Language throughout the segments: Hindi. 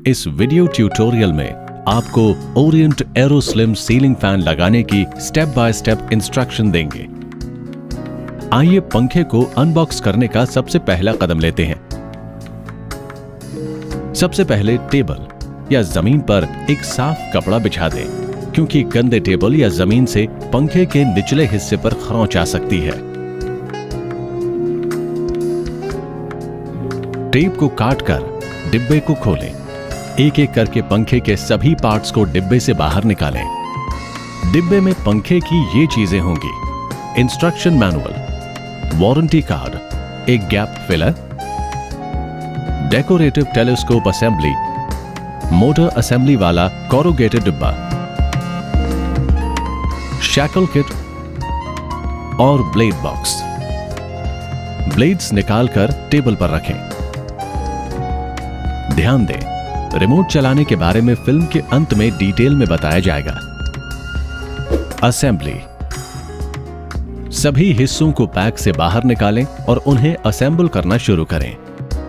इस वीडियो ट्यूटोरियल में आपको Orient arrow slim ceiling fan लगाने की स्टेप बाय स्टेप इंस्ट्रक्शन देंगे। आइए पंखे को अनबॉक्स करने का सबसे पहला कदम लेते हैं। सबसे पहले टेबल या जमीन पर एक साफ कपड़ा बिछा दें, क्योंकि गंदे टेबल या जमीन से पंखे के निचले हिस्से पर खरोंच आ सकती है। टेप को काटकर डिब्बे को खोलें। एक एक करके पंखे के सभी पार्ट्स को डिब्बे से बाहर निकालें। डिब्बे में पंखे की ये चीजें होंगी: इंस्ट्रक्शन मैनुअल, वारंटी कार्ड, एक gap filler, decorative telescope assembly, motor assembly वाला कोरुगेटेड डिब्बा, शैकल किट और ब्लेड बॉक्स। ब्लेड्स निकालकर टेबल पर रखें। ध्यान दें, रिमोट चलाने के बारे में फिल्म के अंत में डिटेल में बताया जाएगा। असेंबली: सभी हिस्सों को पैक से बाहर निकालें और उन्हें असेंबल करना शुरू करें।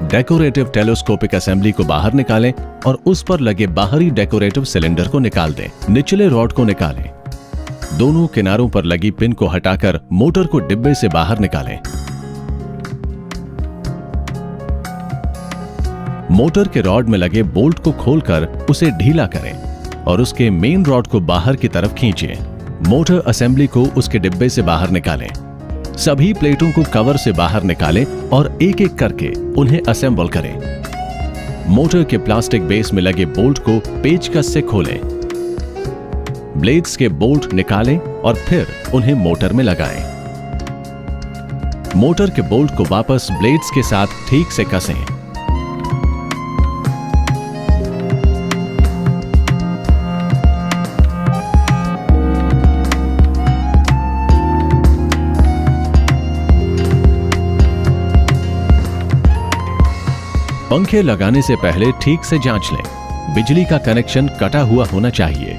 डेकोरेटिव टेलीस्कोपिक असेंबली को बाहर निकालें और उस पर लगे बाहरी डेकोरेटिव सिलेंडर को निकाल दें। निचले रॉड को निकालें। दोनों किनारों पर लगी पिन को हटाकर मोटर को डिब्बे से बाहर निकालें। मोटर के रॉड में लगे बोल्ट को खोलकर उसे ढीला करें और उसके मेन रॉड को बाहर की तरफ खींचें। मोटर असेंबली को उसके डिब्बे से बाहर निकालें। सभी प्लेटों को कवर से बाहर निकालें और एक एक करके उन्हें असेंबल करें। मोटर के प्लास्टिक बेस में लगे बोल्ट को पेचकस से खोलें। ब्लेड्स के बोल्ट निकालें और फिर उन्हें मोटर में लगाएं। मोटर के बोल्ट को वापस ब्लेड्स के साथ ठीक से कसें। पंखे लगाने से पहले ठीक से जांच लें। बिजली का कनेक्शन कटा हुआ होना चाहिए।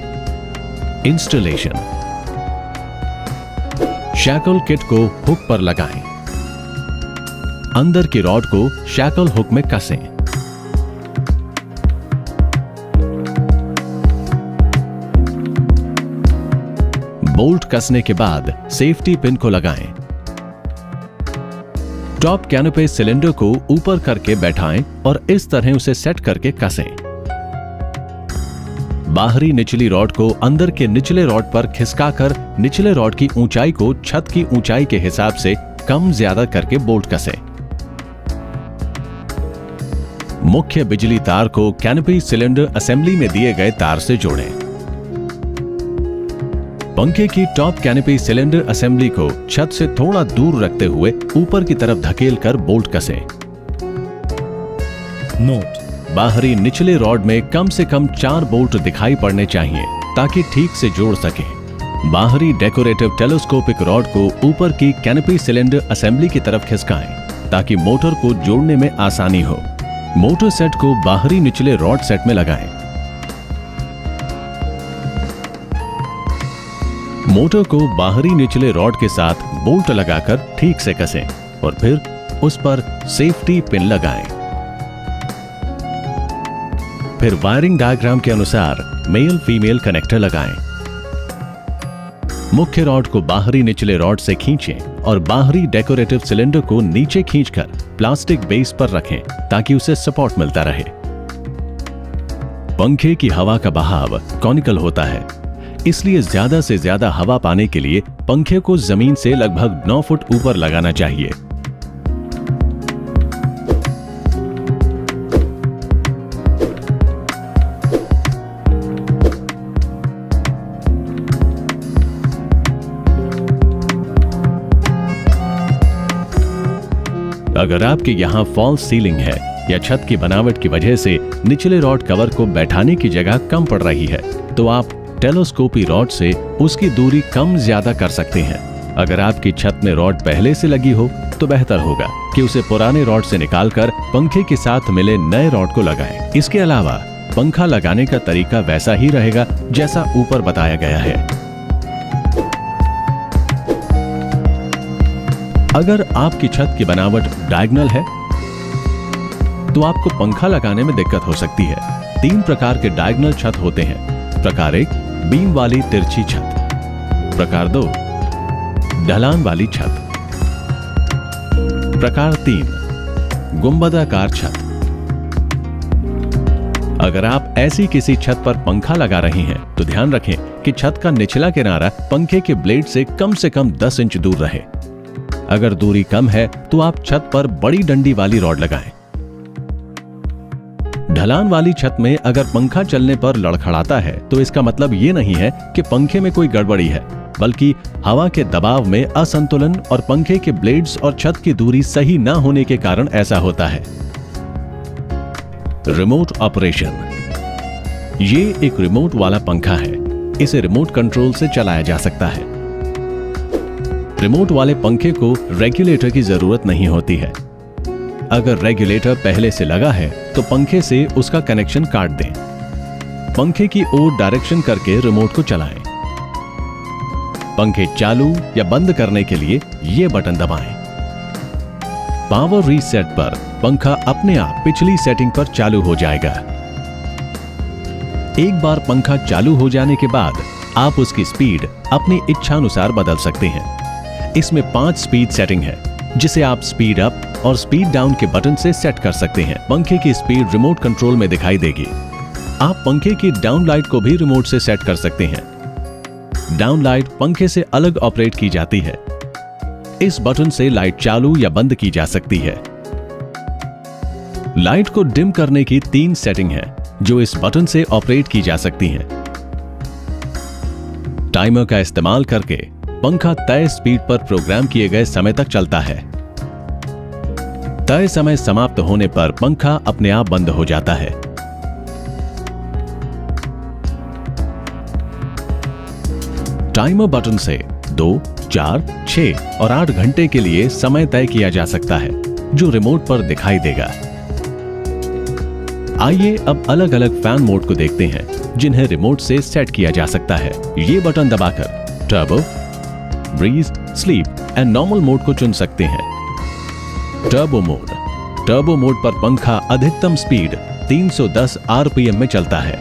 इंस्टॉलेशन: शैकल किट को हुक पर लगाएं। अंदर की रॉड को शैकल हुक में कसें। बोल्ट कसने के बाद सेफ्टी पिन को लगाएं। टॉप कैनोपी सिलेंडर को ऊपर करके बैठाएं और इस तरह उसे सेट करके कसें। बाहरी निचली रॉड को अंदर के निचले रॉड पर खिसकाकर निचले रॉड की ऊंचाई को छत की ऊंचाई के हिसाब से कम ज्यादा करके बोल्ट कसें। मुख्य बिजली तार को कैनोपी सिलेंडर असेंबली में दिए गए तार से जोड़ें। पंखे की टॉप कैनोपी सिलेंडर असेंबली को छत से थोड़ा दूर रखते हुए ऊपर की तरफ धकेलकर बोल्ट कसें। नोट: बाहरी निचले रॉड में कम से कम 4 बोल्ट दिखाई पड़ने चाहिए ताकि ठीक से जोड़ सकें। बाहरी डेकोरेटिव टेलीस्कोपिक रॉड को ऊपर की कैनोपी सिलेंडर असेंबली की तरफ खिसकाएं ताकि मोटर को जोड़ने में आसानी हो। मोटर सेट को बाहरी निचले रॉड सेट में लगाएं। मोटर को बाहरी निचले रॉड के साथ बोल्ट लगाकर ठीक से कसें और फिर उस पर सेफ्टी पिन लगाएं। फिर वायरिंग डायग्राम के अनुसार मेल फीमेल कनेक्टर लगाएं। मुख्य रॉड को बाहरी निचले रॉड से खींचें और बाहरी डेकोरेटिव सिलेंडर को नीचे खींचकर प्लास्टिक बेस पर रखें ताकि उसे सपोर्ट मिलता रहे। पंखे की हवा का बहाव कॉनिकल होता है, इसलिए ज्यादा से ज्यादा हवा पाने के लिए पंखे को जमीन से लगभग 9 फुट ऊपर लगाना चाहिए। अगर आपके यहां फॉल्स सीलिंग है या छत की बनावट की वजह से निचले रॉड कवर को बैठाने की जगह कम पड़ रही है, तो आप टेलीस्कोपी रॉड से उसकी दूरी कम ज्यादा कर सकते हैं। अगर आपकी छत में रॉड पहले से लगी हो तो बेहतर होगा कि उसे पुराने रॉड से निकालकर पंखे के साथ मिले नए रॉड को लगाएं। इसके अलावा पंखा लगाने का तरीका वैसा ही रहेगा जैसा ऊपर बताया गया है। अगर आपकी छत की बनावट डायगोनल है तो आपको पंखा लगाने में दिक्कत हो सकती है। तीन प्रकार के डायगोनल छत होते हैं। प्रकार 1 बीम वाली तिरछी छत, प्रकार 2 ढलान वाली छत, प्रकार 3 गुंबदाकार छत। अगर आप ऐसी किसी छत पर पंखा लगा रही हैं तो ध्यान रखें कि छत का निचला किनारा पंखे के ब्लेड से कम 10 इंच दूर रहे। अगर दूरी कम है तो आप छत पर बड़ी डंडी वाली रॉड लगाएं। ढलान वाली छत में अगर पंखा चलने पर लड़खड़ाता है तो इसका मतलब ये नहीं है कि पंखे में कोई गड़बड़ी है, बल्कि हवा के दबाव में असंतुलन और पंखे के ब्लेड्स और छत की दूरी सही न होने के कारण ऐसा होता है। Remote operation. ये एक रिमोट वाला पंखा है। इसे रिमोट कंट्रोल से चलाया जा सकता है। रिमोट वाले पंखे को रेगुलेटर की जरूरत नहीं होती है। अगर रेगुलेटर पहले से लगा है तो पंखे से उसका कनेक्शन काट दें। पंखे की ओर डायरेक्शन करके रिमोट को चलाएं। पंखे चालू या बंद करने के लिए ये बटन दबाएं। पावर रीसेट पर पंखा अपने आप पिछली सेटिंग पर चालू हो जाएगा। एक बार पंखा चालू हो जाने के बाद आप उसकी स्पीड अपनी इच्छानुसार बदल सकते हैं। इसमें 5 स्पीड सेटिंग है, जिसे आप स्पीड अप और स्पीड डाउन के बटन से सेट कर सकते हैं। पंखे की स्पीड रिमोट कंट्रोल में दिखाई देगी। आप पंखे की डाउन लाइट को भी रिमोट से सेट कर सकते हैं। डाउन लाइट पंखे से अलग ऑपरेट की जाती है। इस बटन से लाइट चालू या बंद की जा सकती है। लाइट को डिम करने की 3 सेटिंग है, जो इस बटन से ऑपरेट की जा सकती हैं। टाइमर का इस्तेमाल करके पंखा तय स्पीड पर प्रोग्राम किए गए समय तक चलता है। तय समय समाप्त होने पर पंखा अपने आप बंद हो जाता है। टाइमर बटन से 2, 4, 6 और 8 घंटे के लिए समय तय किया जा सकता है, जो रिमोट पर दिखाई देगा। आइए अब अलग अलग फैन मोड को देखते हैं, जिन्हें रिमोट से सेट किया जा सकता है। ये बटन दबाकर turbo, breeze, sleep and normal mode को चुन सकते हैं। टर्बो मोड पर पंखा अधिकतम स्पीड 310 आरपीएम में चलता है।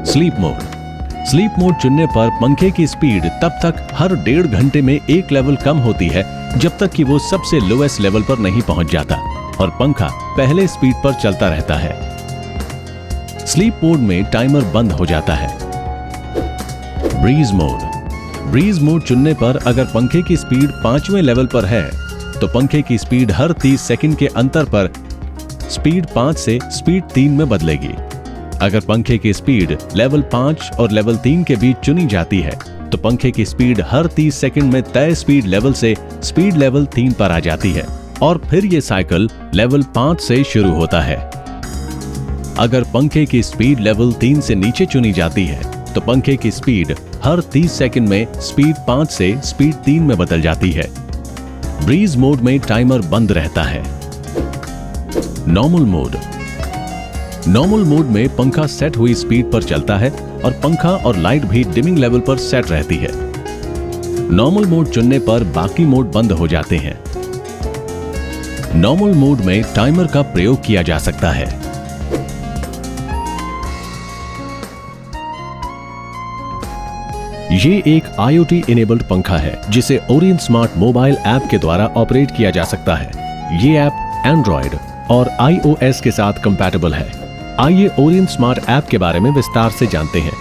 स्लीप मोड चुनने पर पंखे की स्पीड तब तक हर 1.5 घंटे में 1 लेवल कम होती है, जब तक कि वो सबसे लोएस्ट लेवल पर नहीं पहुंच जाता और पंखा पहले स्पीड पर चलता रहता है। स्लीप मोड में टाइमर बंद हो जाता है। ब्रीज मोड चुनने पर अगर पंखे की स्पीड 5वें लेवल पर है तो पंखे की स्पीड हर 30 सेकंड के अंतर पर स्पीड 5 से स्पीड 3 में बदलेगी। अगर पंखे की स्पीड लेवल 5 और लेवल 3 के बीच चुनी जाती है तो पंखे की स्पीड हर 30 सेकंड में तय स्पीड लेवल से स्पीड लेवल 3 पर आ जाती है और फिर ये साइकिल लेवल 5 से शुरू होता है। अगर पंखे की स्पीड लेवल 3 से नीचे चुनी जाती है तो पंखे की स्पीड हर 30 सेकंड में स्पीड 5 से स्पीड 3 में बदल जाती है। ब्रीज मोड में टाइमर बंद रहता है। नॉर्मल मोड में पंखा सेट हुई स्पीड पर चलता है और पंखा और लाइट भी डिमिंग लेवल पर सेट रहती है। नॉर्मल मोड चुनने पर बाकी मोड बंद हो जाते हैं। नॉर्मल मोड में टाइमर का प्रयोग किया जा सकता है। ये एक IoT इनेबल्ड पंखा है, जिसे ओरियन स्मार्ट मोबाइल ऐप के द्वारा ऑपरेट किया जा सकता है। ये ऐप एंड्रॉयड और iOS के साथ कंपैटिबल है। आइए ओरियन स्मार्ट ऐप के बारे में विस्तार से जानते हैं।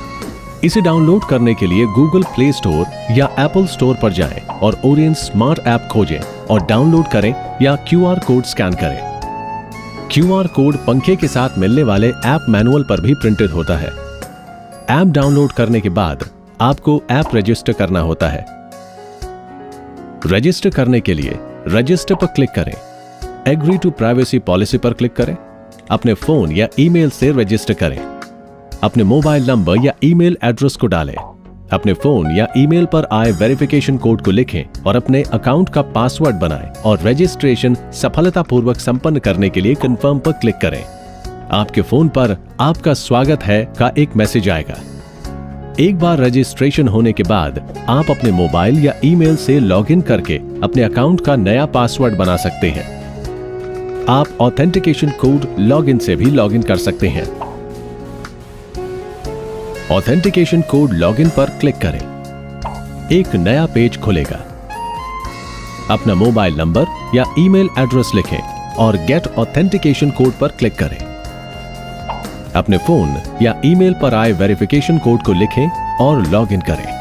इसे डाउनलोड करने के लिए गूगल प्ले स्टोर या एप्पल स्टोर पर जाएं और ओरियन स्मार्ट ऐप खोजें और डाउनलोड करें या QR कोड स्कैन करें। QR कोड पंखे के साथ मिलने वाले ऐप मैनुअल पर भी प्रिंटेड होता है। ऐप डाउनलोड करने के बाद आपको ऐप रजिस्टर करना होता है। रजिस्टर करने के लिए रजिस्टर पर क्लिक करें, एग्री टू प्राइवेसी पॉलिसी पर क्लिक करें, अपने फोन या ईमेल से रजिस्टर करें, अपने मोबाइल नंबर या ईमेल एड्रेस को डालें, अपने फोन या ईमेल पर आए वेरिफिकेशन कोड को लिखें और अपने अकाउंट का पासवर्ड बनाएं और रजिस्ट्रेशन सफलतापूर्वक संपन्न करने के लिए कंफर्म पर क्लिक करें। आपके फोन पर आपका स्वागत है का एक मैसेज आएगा। एक बार रजिस्ट्रेशन होने के बाद आप अपने मोबाइल या ईमेल से लॉगिन करके अपने अकाउंट का नया पासवर्ड बना सकते हैं। आप ऑथेंटिकेशन कोड लॉगिन से भी लॉगिन कर सकते हैं। ऑथेंटिकेशन कोड लॉगिन पर क्लिक करें। एक नया पेज खुलेगा। अपना मोबाइल नंबर या ईमेल एड्रेस लिखें और गेट ऑथेंटिकेशन कोड पर क्लिक करें। अपने फोन या ईमेल पर आए वेरिफिकेशन कोड को लिखें और लॉगिन करें।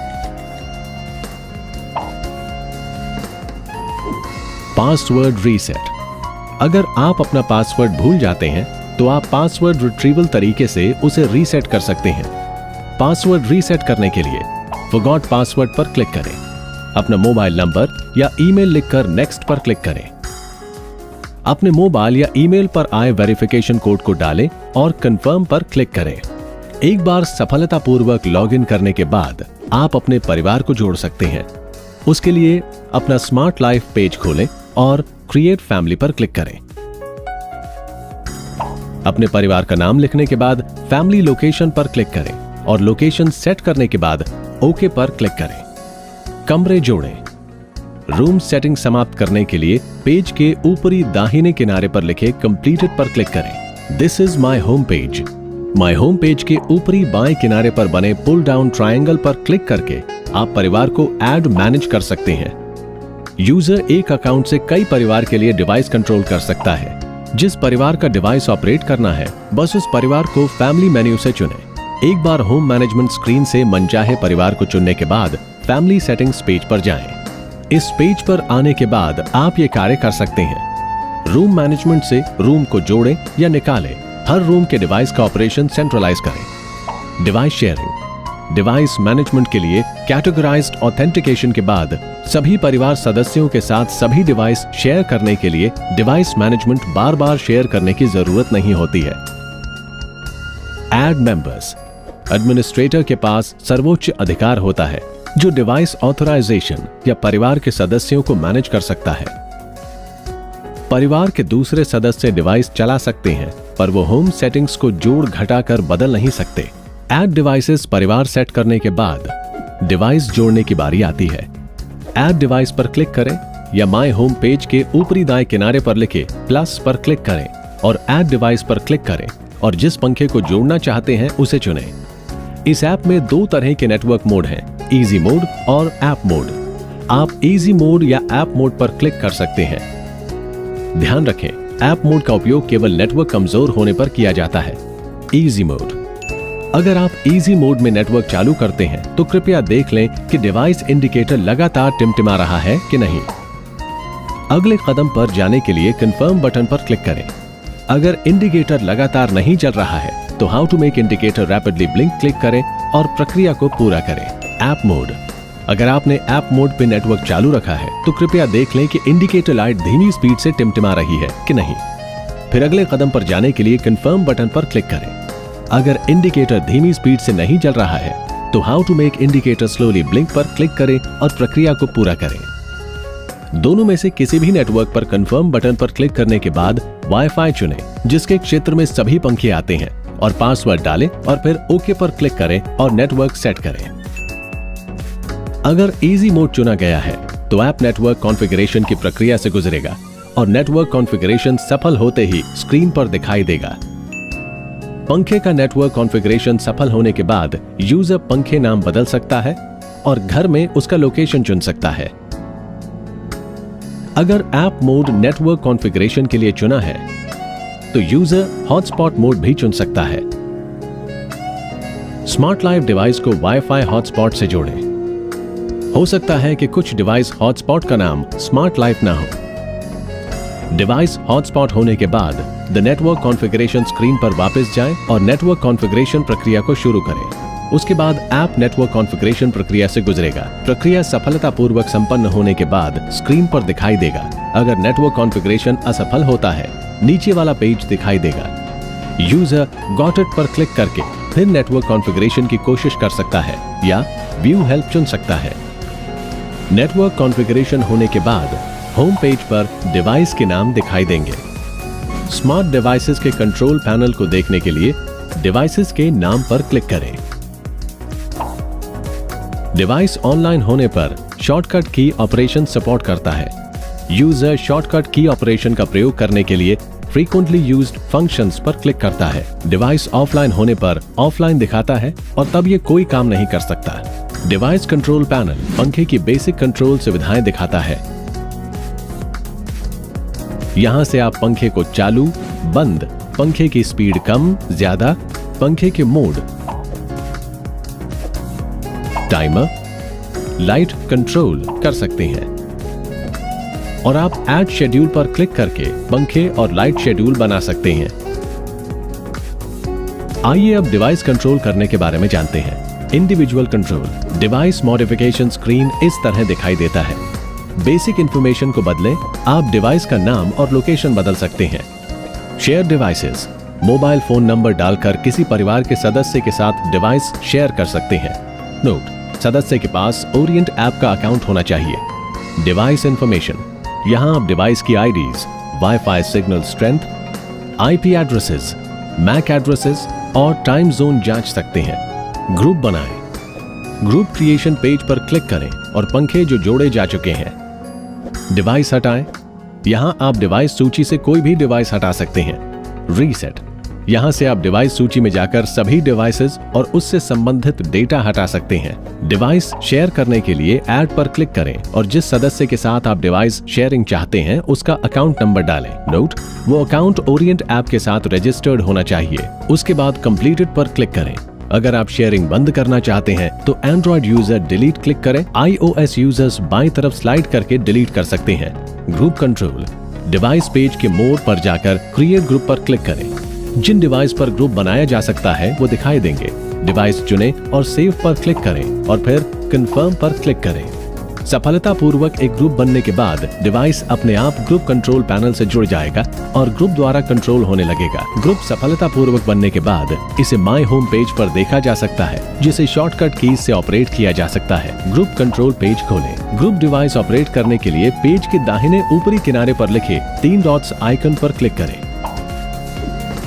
Password reset. अगर आप अपना पासवर्ड भूल जाते हैं तो आप पासवर्ड रिट्रीवल तरीके से उसे रीसेट कर सकते हैं। पासवर्ड रीसेट करने के लिए फॉरगॉट पासवर्ड पर क्लिक करें। अपना मोबाइल नंबर या ईमेल लिखकर नेक्स्ट पर क्लिक करें। अपने मोबाइल या ईमेल पर आए वेरिफिकेशन कोड को डालें और कंफर्म पर क्लिक करें। एक बार सफलतापूर्वक लॉगिन करने के बाद आप अपने परिवार को जोड़ सकते हैं। उसके लिए अपना स्मार्ट लाइफ पेज खोलें और क्रिएट फैमिली पर क्लिक करें। अपने परिवार का नाम लिखने के बाद फैमिली लोकेशन पर क्लिक करें और लोकेशन सेट करने के बाद ओके पर क्लिक करें। कमरे जोड़ें। रूम सेटिंग समाप्त करने के लिए पेज के ऊपरी दाहिने किनारे पर लिखे कंप्लीटेड पर क्लिक करें। This is my home page. My home page के ऊपरी बाएं किनारे पर बने पुल डाउन ट्रायंगल पर क्लिक करके आप परिवार को ऐड मैनेज कर सकते हैं। यूजर एक अकाउंट से कई परिवार के लिए डिवाइस कंट्रोल कर सकता है। जिस परिवार का डिवाइस ऑपरेट करना है बस उस परिवार को फैमिली मेन्यू से चुनें। एक बार होम मैनेजमेंट स्क्रीन से मनचाहे परिवार को चुनने के बाद फैमिली सेटिंग्स पेज पर जाएं। इस पेज पर आने के बाद आप ये कार्य कर सकते हैं। रूम मैनेजमेंट से रूम को जोड़ें या निकालें। हर रूम के डिवाइस का ऑपरेशन सेंट्रलाइज करें। Device sharing. डिवाइस मैनेजमेंट के लिए कैटेगराइज्ड ऑथेंटिकेशन के बाद सभी परिवार सदस्यों के साथ सभी डिवाइस शेयर करने के लिए डिवाइस मैनेजमेंट बार बार शेयर करने की जरूरत नहीं होती है। Add members. एडमिनिस्ट्रेटर के पास सर्वोच्च अधिकार होता है जो डिवाइस ऑथराइजेशन या परिवार के सदस्यों को मैनेज कर सकता है। परिवार के दूसरे सदस्य डिवाइस चला सकते हैं पर वो होम सेटिंग्स को जोड़ घटाकर बदल नहीं सकते। ऐड डिवाइसेस परिवार सेट करने के बाद डिवाइस जोड़ने की बारी आती है। ऐड डिवाइस पर क्लिक करें या माय होम पेज के ऊपरी दाएं किनारे पर लिखे प्लस पर क्लिक करें और ऐड डिवाइस पर क्लिक करें और जिस पंखे को जोड़ना चाहते हैं उसे चुनें। इस ऐप में दो तरह के नेटवर्क मोड हैं, इजी मोड और ऐप मोड। आप इजी मोड या ऐप मोड पर क्लिक कर सकते हैं। ध्यान रखें, ऐप मोड का उपयोग केवल नेटवर्क कमजोर होने पर किया जाता है। Easy mode. अगर आप इजी मोड में नेटवर्क चालू करते हैं तो कृपया देख लें कि डिवाइस इंडिकेटर लगातार टिमटिमा रहा है कि नहीं। अगले कदम पर जाने के लिए कंफर्म बटन पर क्लिक करें। अगर इंडिकेटर लगातार नहीं चल रहा है तो how to make indicator rapidly blink click करें और प्रक्रिया को पूरा करें। App mode. अगर आपने ऐप मोड पे नेटवर्क चालू रखा है तो कृपया देख लें कि इंडिकेटर लाइट धीमी स्पीड से टिमटिमा रही है कि नहीं। फिर अगले कदम पर जाने के लिए कंफर्म बटन पर क्लिक करें। अगर इंडिकेटर धीमी स्पीड से नहीं चल रहा है तो how to make indicator slowly blink पर क्लिक करें और प्रक्रिया को पूरा करें। दोनों में से किसी भी नेटवर्क पर कंफर्म बटन पर क्लिक करने के बाद वाईफाई चुनें जिसके क्षेत्र में सभी पंखे आते हैं और पासवर्ड डालें और फिर ओके पर क्लिक करें और नेटवर्क सेट करें। अगर इजी मोड चुना गया है तो ऐप नेटवर्क कॉन्फ़िगरेशन की प्रक्रिया से गुजरेगा और नेटवर्क कॉन्फ़िगरेशन सफल होते ही स्क्रीन पर दिखाई देगा। पंखे का नेटवर्क कॉन्फ़िगरेशन सफल होने के बाद यूजर पंखे नाम बदल सकता है और घर में उसका लोकेशन चुन सकता है। अगर ऐप मोड नेटवर्क कॉन्फ़िगरेशन के लिए चुना है तो यूजर हॉटस्पॉट मोड भी चुन सकता है। स्मार्ट लाइफ डिवाइस को वाईफाई हॉटस्पॉट से जोड़ें। हो सकता है कि कुछ डिवाइस हॉटस्पॉट का नाम स्मार्ट लाइफ ना हो। डिवाइस हॉटस्पॉट होने के बाद द नेटवर्क कॉन्फ़िगरेशन स्क्रीन पर वापस जाएं और नेटवर्क कॉन्फ़िगरेशन प्रक्रिया को शुरू करें। उसके बाद ऐप नेटवर्क कॉन्फ़िगरेशन प्रक्रिया से गुजरेगा। प्रक्रिया सफलतापूर्वक संपन्न होने के बाद स्क्रीन पर दिखाई देगा। अगर नेटवर्क कॉन्फ़िगरेशन असफल होता है नीचे वाला पेज दिखाई देगा। यूजर गॉट इट पर क्लिक करके फिर नेटवर्क कॉन्फ़िगरेशन की कोशिश कर सकता है या व्यू हेल्प चुन सकता है। नेटवर्क कॉन्फ़िगरेशन होने के बाद होम पेज पर डिवाइस के नाम दिखाई देंगे। स्मार्ट डिवाइसेस के कंट्रोल पैनल को देखने के लिए डिवाइसेस के नाम पर क्लिक करें। डिवाइस ऑनलाइन होने पर शॉर्टकट की ऑपरेशन सपोर्ट करता है। यूजर शॉर्टकट की ऑपरेशन का प्रयोग करने के लिए फ्रीक्वेंटली यूज्ड फंक्शंस पर क्लिक करता है। डिवाइस ऑफलाइन होने पर ऑफलाइन दिखाता है और तब ये कोई काम नहीं कर सकता। डिवाइस कंट्रोल पैनल पंखे की बेसिक कंट्रोल सुविधाएं दिखाता है। यहां से आप पंखे को चालू, बंद, पंखे की स्पीड कम, ज्यादा, पंखे के मोड, टाइमर, लाइट कंट्रोल कर सकते हैं। और आप ऐड शेड्यूल पर क्लिक करके पंखे और लाइट शेड्यूल बना सकते हैं। आइए अब डिवाइस कंट्रोल करने के बारे में जानते हैं। Individual control. Device modification screen इस तरह दिखाई देता है। बेसिक इंफॉर्मेशन को बदलें, आप डिवाइस का नाम और लोकेशन बदल सकते हैं। Share devices. Mobile phone number डालकर किसी परिवार के सदस्य के साथ डिवाइस शेयर कर सकते हैं। नोट: सदस्य के पास ओरिएंट ऐप का अकाउंट होना चाहिए। Device information. यहां आप डिवाइस की IDs, wifi signal strength, IP addresses, MAC addresses और टाइम जोन जांच सकते हैं। ग्रुप बनाएं। ग्रुप क्रिएशन पेज पर क्लिक करें और पंखे जो जोड़े जा चुके हैं। डिवाइस हटाएं। यहां आप डिवाइस सूची से कोई भी डिवाइस हटा सकते हैं। रीसेट। यहां से आप डिवाइस सूची में जाकर सभी डिवाइसेस और उससे संबंधित डेटा हटा सकते हैं। डिवाइस शेयर करने के लिए ऐड पर क्लिक करें और जिस सदस्य के साथ आप डिवाइस शेयरिंग चाहते हैं उसका अकाउंट नंबर डालें। नोट: वो अकाउंट ओरिएंट ऐप के साथ रजिस्टर्ड होना चाहिए। उसके बाद कंप्लीटेड पर क्लिक करें। अगर आप शेयरिंग बंद करना चाहते हैं तो एंड्रॉइड यूजर डिलीट क्लिक करें। iOS यूजर्स बाईं तरफ स्लाइड करके डिलीट कर सकते हैं। Group control. डिवाइस पेज के मोड पर जाकर क्रिएट ग्रुप पर क्लिक करें। जिन डिवाइस पर ग्रुप बनाया जा सकता है वो दिखाई देंगे। डिवाइस चुनें और सेव पर क्लिक करें और फिर कंफर्म पर क्लिक करें। सफलतापूर्वक एक ग्रुप बनने के बाद डिवाइस अपने आप ग्रुप कंट्रोल पैनल से जुड़ जाएगा और ग्रुप द्वारा कंट्रोल होने लगेगा। ग्रुप सफलतापूर्वक बनने के बाद इसे माय होम पेज पर देखा जा सकता है, जिसे शॉर्टकट कीज से ऑपरेट किया जा सकता है। ग्रुप कंट्रोल पेज खोलें। ग्रुप डिवाइस ऑपरेट करने के लिए पेज के दाहिने ऊपरी किनारे पर लिखे 3 डॉट्स आइकन पर क्लिक करें।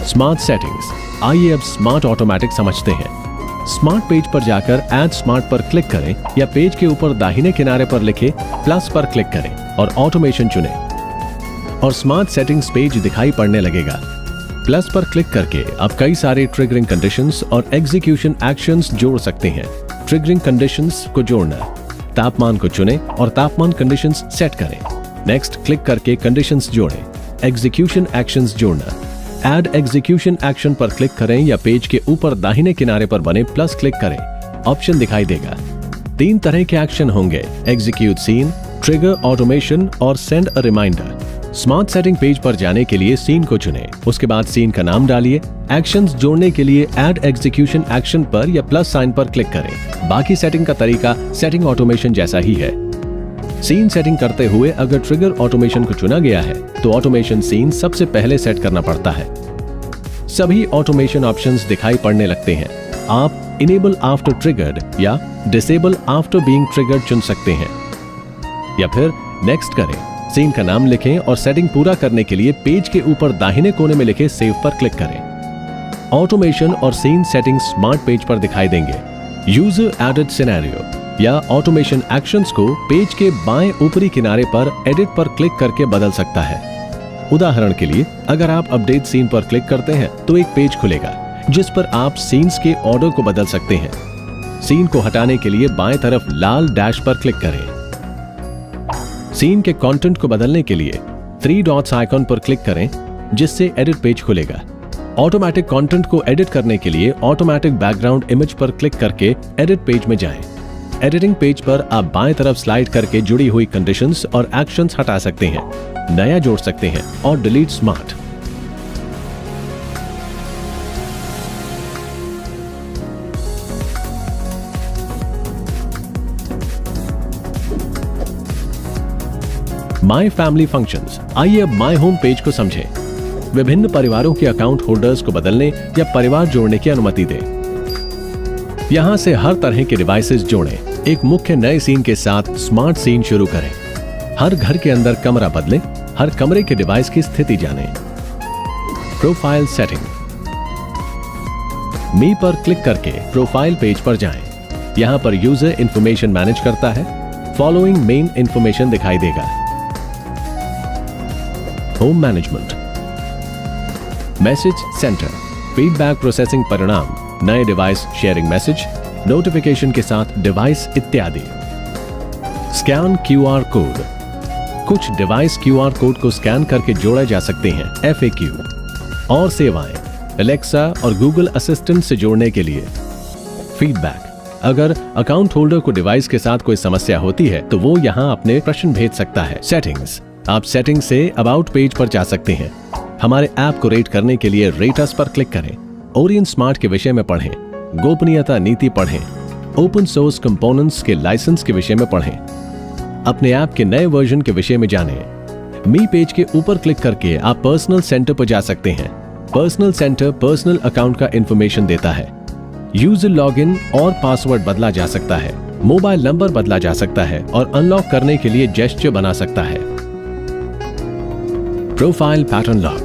Smart settings. आइए अब स्मार्ट ऑटोमेटिक समझते हैं। स्मार्ट पेज पर जाकर ऐड स्मार्ट पर क्लिक करें या पेज के ऊपर दाहिने किनारे पर लिखे प्लस पर क्लिक करें और ऑटोमेशन चुनें और स्मार्ट सेटिंग्स पेज दिखाई पड़ने लगेगा। प्लस पर क्लिक करके आप कई सारे ट्रिगरिंग कंडीशंस और एग्जीक्यूशन एक्शंस जोड़ सकते हैं। ट्रिगरिंग कंडीशंस को जोड़ना: तापमान को चुनें और तापमान कंडीशंस सेट करें। नेक्स्ट क्लिक करके कंडीशंस जोड़ें। एग्जीक्यूशन एक्शंस जोड़ना: ऐड एग्जीक्यूशन एक्शन पर क्लिक करें या पेज के ऊपर दाहिने किनारे पर बने प्लस क्लिक करें। ऑप्शन दिखाई देगा। 3 तरह के एक्शन होंगे: एग्जीक्यूट सीन, ट्रिगर ऑटोमेशन और send a reminder. Smart setting page पर जाने के लिए सीन को चुनें। उसके बाद सीन का नाम डालिए। एक्शंस जोड़ने के लिए ऐड एग्जीक्यूशन एक्शन पर या प्लस साइन पर क्लिक करें। बाकी सेटिंग का तरीका सेटिंग ऑटोमेशन जैसा ही है। सीन सेटिंग करते हुए अगर ट्रिगर ऑटोमेशन को चुना गया है तो ऑटोमेशन सीन सबसे पहले सेट करना पड़ता है। सभी ऑटोमेशन ऑप्शंस दिखाई पड़ने लगते हैं। आप इनेबल आफ्टर ट्रिगर्ड या डिसेबल आफ्टर बीइंग ट्रिगर्ड चुन सकते हैं या फिर नेक्स्ट करें। सीन का नाम लिखें और सेटिंग पूरा करने के लिए पेज के ऊपर दाहिने कोने में लिखे सेव पर क्लिक करें। ऑटोमेशन और सीन सेटिंग स्मार्ट पेज पर दिखाई देंगे। यूजर एडेड सिनेरियो या ऑटोमेशन एक्शंस को पेज के बाएं ऊपरी किनारे पर एडिट पर क्लिक करके बदल सकता है। उदाहरण के लिए अगर आप अपडेट सीन पर क्लिक करते हैं तो एक पेज खुलेगा जिस पर आप सीन्स के ऑर्डर को बदल सकते हैं। सीन को हटाने के लिए बाएं तरफ लाल डैश पर क्लिक करें। सीन के कंटेंट को बदलने के लिए 3 डॉट्स आइकन पर क्लिक करें जिससे एडिट पेज खुलेगा। ऑटोमेटिक कंटेंट को एडिट करने के लिए ऑटोमेटिक बैकग्राउंड इमेज पर क्लिक करके एडिट पेज में जाएं। एडिटिंग पेज पर आप बाएं तरफ स्लाइड करके जुड़ी हुई कंडीशंस और एक्शंस हटा सकते हैं, नया जोड़ सकते हैं और delete smart. My family functions. आइए अब माई होम पेज को समझें। विभिन्न परिवारों के अकाउंट होल्डर्स को बदलने या परिवार जोड़ने की अनुमति दें। यहां से हर तरह के डिवाइसेस जोड़ें। एक मुख्य नए सीन के साथ स्मार्ट सीन शुरू करें। हर घर के अंदर कमरा बदलें। हर कमरे के डिवाइस की स्थिति जानें। Profile setting. मी पर क्लिक करके प्रोफाइल पेज पर जाएं। यहां पर यूजर इंफॉर्मेशन मैनेज करता है। फॉलोइंग मेन इंफॉर्मेशन दिखाई देगा। Home management. Message centre, feedback processing परिणाम, नए डिवाइस शेयरिंग मैसेज, नोटिफिकेशन के साथ डिवाइस इत्यादि। स्कैन क्यूआर कोड, कुछ डिवाइस क्यूआर कोड को स्कैन करके जोड़ा जा सकते हैं। FAQ और सेवाएं, एलेक्सा और गूगल असिस्टेंट से जोड़ने के लिए। फीडबैक, अगर अकाउंट होल्डर को डिवाइस के साथ कोई समस्या होती है तो वो यहाँ अपने प्रश्न भेज सकता है। सेटिंग्स, आप सेटिंग्स से अबाउट पेज पर जा सकते हैं। हमारे ऐप को रेट करने के लिए रेट अस पर क्लिक करें। ओरिएंट स्मार्ट के विषय में पढ़ें, गोपनीयता नीति पढ़ें, ओपन सोर्स कंपोनेंट्स के लाइसेंस के विषय में पढ़ें, अपने ऐप के नए वर्जन के विषय में जानें। मी पेज के ऊपर क्लिक करके आप पर्सनल सेंटर पर जा सकते हैं। पर्सनल सेंटर पर्सनल अकाउंट का इंफॉर्मेशन देता है। यूजर लॉगिन और पासवर्ड बदला जा सकता है, मोबाइल नंबर बदला जा सकता है और अनलॉक करने के लिए जेस्चर बना सकता है। Profile pattern lock,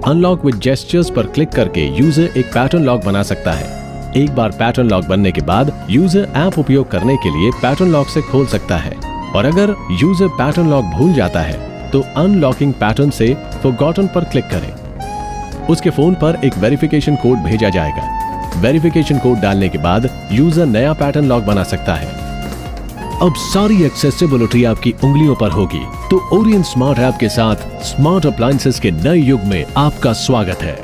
unlock with gestures पर क्लिक करके यूजर एक पैटर्न लॉक बना सकता है। एक बार पैटर्न लॉक बनने के बाद यूजर ऐप उपयोग करने के लिए पैटर्न लॉक से खोल सकता है, और अगर यूजर पैटर्न लॉक भूल जाता है तो अनलॉकिंग पैटर्न से फॉरगॉटन पर क्लिक करें। उसके फोन पर एक वेरिफिकेशन कोड भेजा जाएगा। वेरिफिकेशन कोड डालने के बाद यूजर नया पैटर्न लॉक बना सकता है। अब सारी एक्सेसिबिलिटी आपकी उंगलियों पर होगी, तो ओरिएंट स्मार्ट ऐप के साथ स्मार्ट अप्लायंसेस के नए युग में आपका स्वागत है।